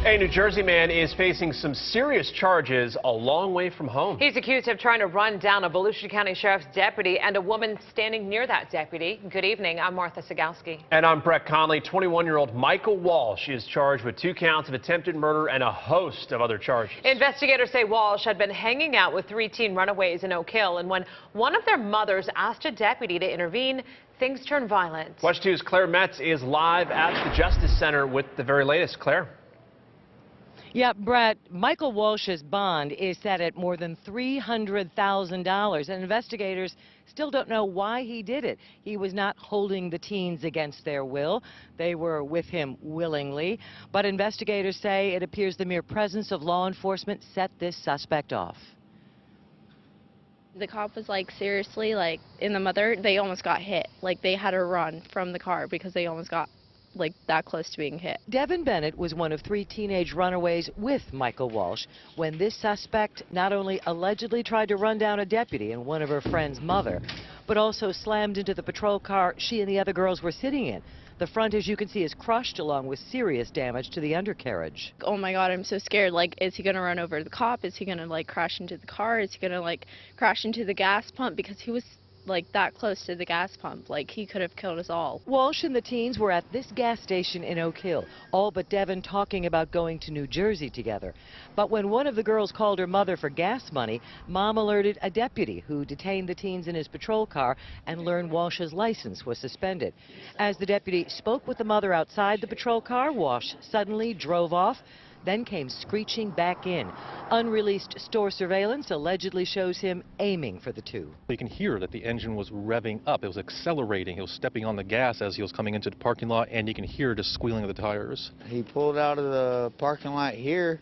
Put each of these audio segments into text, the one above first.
A New Jersey man is facing some serious charges a long way from home. He's accused of trying to run down a Volusia County Sheriff's deputy and a woman standing near that deputy. Good evening. I'm Martha Sigalski. And I'm Brett Conley. 21-year-old Michael Walsh is charged with 2 counts of attempted murder and a host of other charges. Investigators say Walsh had been hanging out with 3 teen runaways in Oak Hill, and when one of their mothers asked a deputy to intervene, things turned violent. WESH 2's Claire Metz is live at the Justice Center with the very latest. Claire. Yeah, Brett, Michael Walsh's bond is set at more than $300,000, and investigators still don't know why he did it. He was not holding the teens against their will. They were with him willingly, but investigators say it appears the mere presence of law enforcement set this suspect off. The cop was like, seriously, like, in the mother, they almost got hit. Like, they had to run from the car because they almost got like that close to being hit. Devin Bennett was one of 3 teenage runaways with Michael Walsh when this suspect not only allegedly tried to run down a deputy and one of her friend's mother, but also slammed into the patrol car she and the other girls were sitting in. The front, as you can see, is crushed along with serious damage to the undercarriage. Oh my God, I'm so scared. Like, is he gonna run over the cop? Is he gonna like crash into the car? Is he gonna like crash into the gas pump? Because he was like that close to the gas pump. Like, he could have killed us all. Walsh and the teens were at this gas station in Oak Hill, all but Devin talking about going to New Jersey together. But when one of the girls called her mother for gas money, Mom alerted a deputy who detained the teens in his patrol car and learned Walsh's license was suspended. As the deputy spoke with the mother outside the patrol car, Walsh suddenly drove off, then came screeching back in. Unreleased store surveillance allegedly shows him aiming for the 2. You can hear that the engine was revving up. It was accelerating. He was stepping on the gas as he was coming into the parking lot, and you can hear the squealing of the tires. He pulled out of the parking lot here,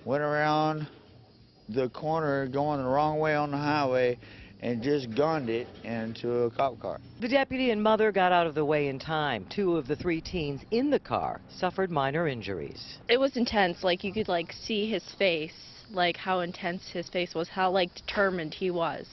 went around the corner going the wrong way on the highway, and just gunned it into a cop car. The deputy and mother got out of the way in time. 2 of the 3 teens in the car suffered minor injuries. It was intense. Like, you could like see his face, like how intense his face was, how like determined he was.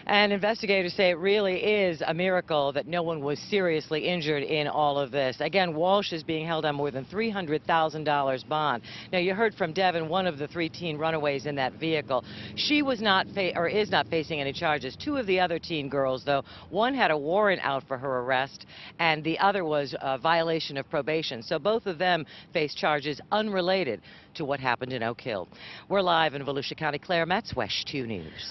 And investigators say it really is a miracle that no one was seriously injured in all of this. Again, Walsh is being held on more than $300,000 bond. Now, you heard from Devin, one of the 3 teen runaways in that vehicle. She was not is not facing any charges. 2 of the other teen girls, though, one had a warrant out for her arrest, and the other was a violation of probation. So both of them face charges unrelated to what happened in Oak Hill. We're live in Volusia County. Claire Metz, WESH 2 News.